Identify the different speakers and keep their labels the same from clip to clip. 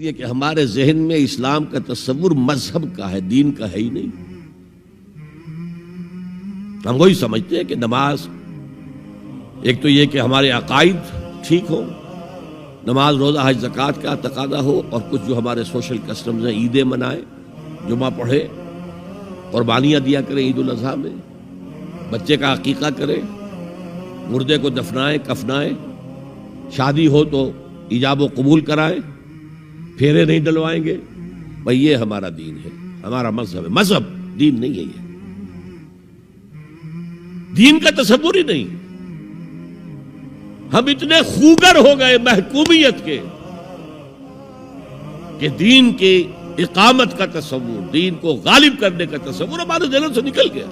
Speaker 1: لیے کہ ہمارے ذہن میں اسلام کا تصور مذہب کا ہے، دین کا ہے ہی نہیں۔ ہم وہی سمجھتے ہیں کہ نماز، ایک تو یہ کہ ہمارے عقائد ٹھیک ہو، نماز روزہ حج زکوٰۃ کا تقاضا ہو، اور کچھ جو ہمارے سوشل کسٹمز ہیں، عیدیں منائے، جمعہ پڑھے، قربانیاں دیا کریں عید الاضحیٰ میں، بچے کا عقیقہ کریں، مردے کو دفنائیں کفنائیں، شادی ہو تو ایجاب و قبول کرائیں، پھیرے نہیں ڈلوائیں گے۔ بھئی یہ ہمارا دین ہے، ہمارا مذہب ہے، مذہب دین نہیں ہے۔ یہ دین کا تصور ہی نہیں۔ ہم اتنے خوگر ہو گئے محکومیت کے کہ دین کی اقامت کا تصور، دین کو غالب کرنے کا تصور ہمارے ذہن سے نکل گیا،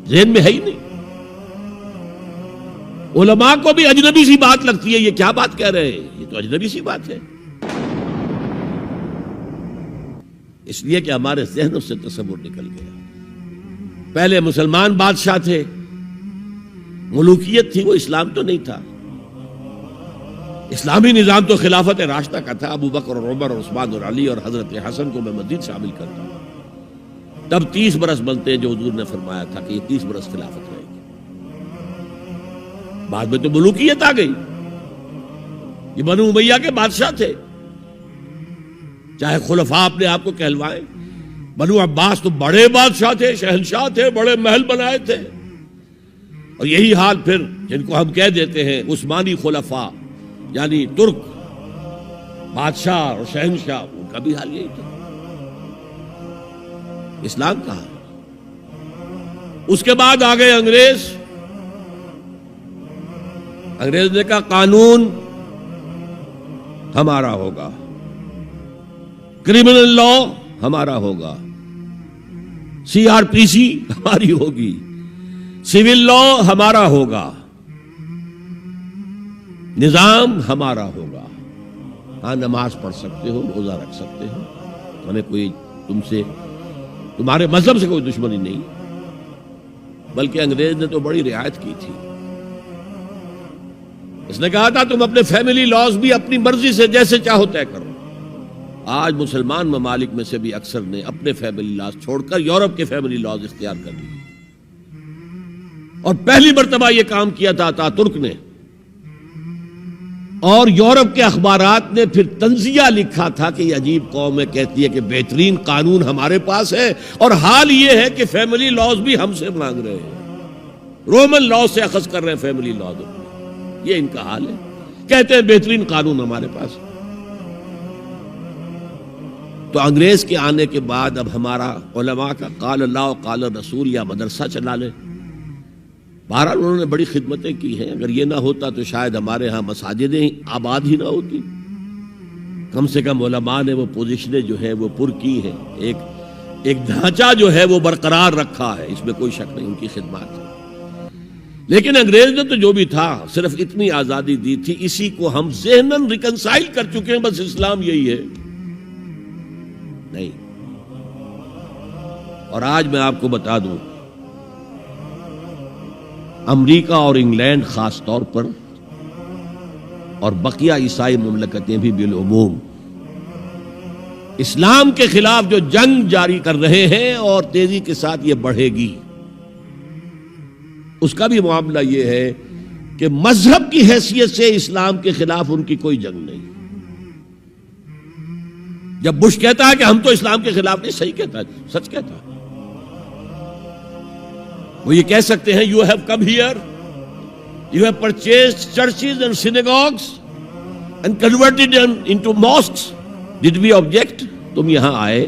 Speaker 1: ذہن میں ہے ہی نہیں۔ علماء کو بھی اجنبی سی بات لگتی ہے، یہ کیا بات کہہ رہے ہیں، یہ تو اجنبی سی بات ہے، اس لیے کہ ہمارے ذہنوں سے تصور نکل گیا۔ پہلے مسلمان بادشاہ تھے، ملوکیت تھی، وہ اسلام تو نہیں تھا۔ اسلامی نظام تو خلافت راشدہ کا تھا، ابو بکر اور عمر اور عثمان اور علی اور حضرت حسن کو میں مزید شامل کرتا ہوں۔ تب 30 برس بنتے ہیں جو حضور نے فرمایا تھا کہ یہ 30 برس خلافت رہے گی۔ بعد میں تو ملوکیت آ گئی، یہ بنو امیہ کے بادشاہ تھے، چاہے خلفاء اپنے آپ کو کہلوائیں۔ بنو عباس تو بڑے بادشاہ تھے، شہنشاہ تھے، بڑے محل بنائے تھے، اور یہی حال پھر جن کو ہم کہہ دیتے ہیں عثمانی خلفاء، یعنی ترک بادشاہ اور شہنشاہ، ان کا بھی حال یہی تھا۔ اسلام کہا۔ اس کے بعد آ گئے انگریز۔ انگریز نے کہا قانون ہمارا ہوگا، کرمنل لا ہمارا ہوگا، CRPC ہماری ہوگی، سول لا ہمارا ہوگا، نظام ہمارا ہوگا۔ ہاں نماز پڑھ سکتے ہو، روزہ رکھ سکتے ہو، ہمیں کوئی تمہارے مذہب سے کوئی دشمنی نہیں، بلکہ انگریز نے تو بڑی رعایت کی تھی۔ اس نے کہا تھا تم اپنے فیملی لاز بھی اپنی مرضی سے جیسے چاہو طے کرو۔ آج مسلمان ممالک میں سے بھی اکثر نے اپنے فیملی لاز چھوڑ کر یورپ کے فیملی لاز اختیار کر لیے، اور پہلی مرتبہ یہ کام کیا تھا ترک نے، اور یورپ کے اخبارات نے پھر تنزیہ لکھا تھا کہ یہ عجیب قوم ہے، کہتی ہے کہ بہترین قانون ہمارے پاس ہے، اور حال یہ ہے کہ فیملی لاز بھی ہم سے مانگ رہے ہیں، رومن لاز سے اخذ کر رہے ہیں فیملی لاز، یہ ان کا حال ہے، کہتے ہیں بہترین قانون ہمارے پاس۔ تو انگریز کے آنے کے بعد اب ہمارا علماء کا قال اللہ و قال رسول یا مدرسہ چلا لے۔ بہرحال انہوں نے بڑی خدمتیں کی ہیں، اگر یہ نہ ہوتا تو شاید ہمارے ہاں مساجدیں آباد ہی نہ ہوتی۔ کم سے کم علماء نے وہ پوزیشنیں جو ہیں وہ پر کی ہیں، ایک ڈھانچہ جو ہے وہ برقرار رکھا ہے، اس میں کوئی شک نہیں، ان کی خدمات ہے۔ لیکن انگریز نے تو جو بھی تھا صرف اتنی آزادی دی تھی، اسی کو ہم ذہناً ریکنسائل کر چکے ہیں، بس اسلام یہی ہے نہیں۔ اور آج میں آپ کو بتا دوں، امریکہ اور انگلینڈ خاص طور پر، اور بقیہ عیسائی مملکتیں بھی بالعموم، اسلام کے خلاف جو جنگ جاری کر رہے ہیں، اور تیزی کے ساتھ یہ بڑھے گی، اس کا بھی معاملہ یہ ہے کہ مذہب کی حیثیت سے اسلام کے خلاف ان کی کوئی جنگ نہیں۔ جب بش کہتا ہے کہ ہم تو اسلام کے خلاف نہیں، صحیح کہتا ہے، سچ کہتا ہے۔ وہ یہ کہہ سکتے ہیں you have come here, you have purchased churches and synagogues and converted into mosques, did we object? تم یہاں آئے،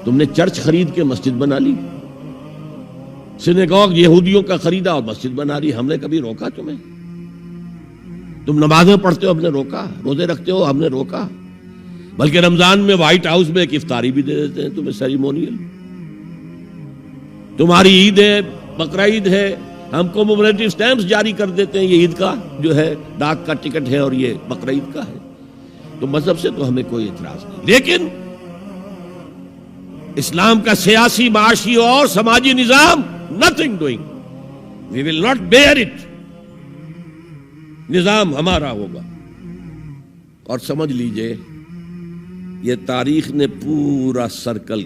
Speaker 1: تم نے چرچ خرید کے مسجد بنا لی، سینیگوگ یہودیوں کا خریدا اور مسجد بنا لی، ہم نے کبھی روکا تمہیں؟ تم نمازیں پڑھتے ہو، ہم نے روکا؟ روزے رکھتے ہو، ہم نے روکا؟ بلکہ رمضان میں وائٹ ہاؤس میں ایک افطاری بھی دے دیتے ہیں تمہیں، سیریمونیل۔ تمہاری عید ہے، بقرہ عید ہے، ہم کو کمیموریٹو سٹیمپس جاری کر دیتے ہیں، یہ عید کا جو ہے ڈاک کا ٹکٹ ہے اور یہ بقرہ عید کا ہے۔ تو مذہب سے تو ہمیں کوئی اعتراض نہیں، لیکن اسلام کا سیاسی، معاشی اور سماجی نظام nothing doing, we will not bear it، نظام ہمارا ہوگا، اور سمجھ لیجئے یہ تاریخ نے پورا سرکل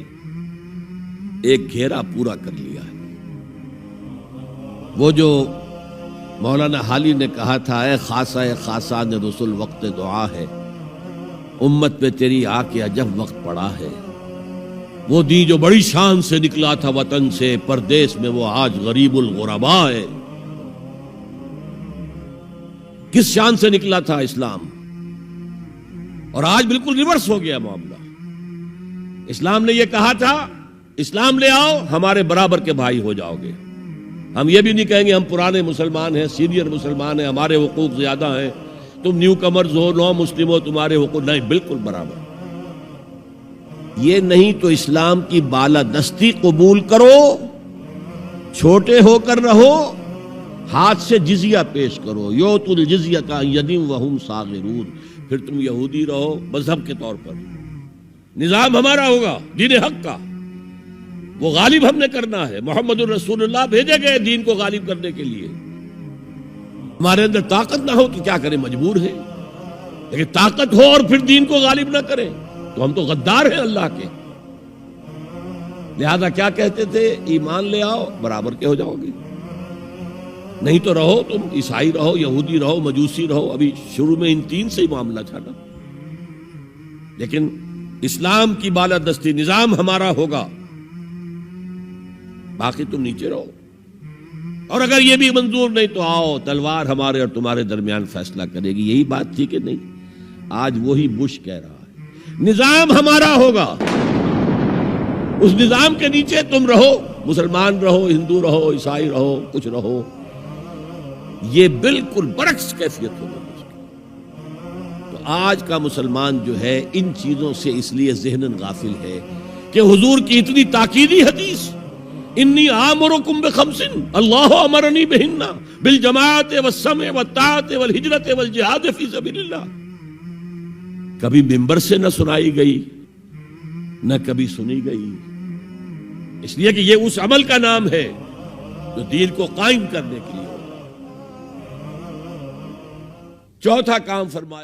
Speaker 1: ایک گھیرا پورا کر لیا ہے۔ وہ جو مولانا حالی نے کہا تھا، اے خاصہ نے رسول وقت دعا ہے، امت پہ تیری آ کے عجب وقت پڑا ہے۔ وہ دین جو بڑی شان سے نکلا تھا وطن سے پردیس میں، وہ آج غریب الغرباء ہے۔ کس شان سے نکلا تھا اسلام، اور آج بالکل ریورس ہو گیا معاملہ۔ اسلام نے یہ کہا تھا اسلام لے آؤ، ہمارے برابر کے بھائی ہو جاؤ گے۔ ہم یہ بھی نہیں کہیں گے ہم پرانے مسلمان ہیں، سینئر مسلمان ہیں، ہمارے حقوق زیادہ ہیں، تم نیو کمرز ہو، نو مسلم ہو، تمہارے حقوق نہیں، بالکل برابر۔ یہ نہیں تو اسلام کی بالادستی قبول کرو، چھوٹے ہو کر رہو، ہاتھ سے جزیہ پیش کرو، یؤت الجزیۃ عن ید وہم صاغرون، پھر تم یہودی رہو مذہب کے طور پر، نظام ہمارا ہوگا دین حق کا، وہ غالب ہم نے کرنا ہے۔ محمد الرسول اللہ بھیجے گئے دین کو غالب کرنے کے لیے۔ ہمارے اندر طاقت نہ ہو تو کیا کریں، مجبور ہیں، لیکن طاقت ہو اور پھر دین کو غالب نہ کریں تو ہم تو غدار ہیں اللہ کے۔ لہذا کیا کہتے تھے، ایمان لے آؤ برابر کے ہو جاؤ گے، نہیں تو رہو تم عیسائی رہو، یہودی رہو، مجوسی رہو۔ ابھی شروع میں ان تین سے ہی معاملہ تھا نا، لیکن اسلام کی بالادستی نظام ہمارا ہوگا، باقی تم نیچے رہو، اور اگر یہ بھی منظور نہیں تو آؤ تلوار ہمارے اور تمہارے درمیان فیصلہ کرے گی۔ یہی بات تھی کہ نہیں؟ آج وہی بش کہہ رہا ہے نظام ہمارا ہوگا، اس نظام کے نیچے تم رہو، مسلمان رہو، ہندو رہو، عیسائی رہو، کچھ رہو۔ یہ بالکل برعکس کیفیت ہوگی۔ تو آج کا مسلمان جو ہے ان چیزوں سے اس لیے ذہناً غافل ہے کہ حضور کی اتنی تاکیدی حدیث، انی آمرکم بخمس اللہ امرنی بہن بالجماعت والسمع والطاعت والہجرت والجہاد فی سبیل اللہ، کبھی ممبر سے نہ سنائی گئی نہ کبھی سنی گئی، اس لیے کہ یہ اس عمل کا نام ہے جو دین کو قائم کرنے کے لیے۔ چوتھا کام فرمایا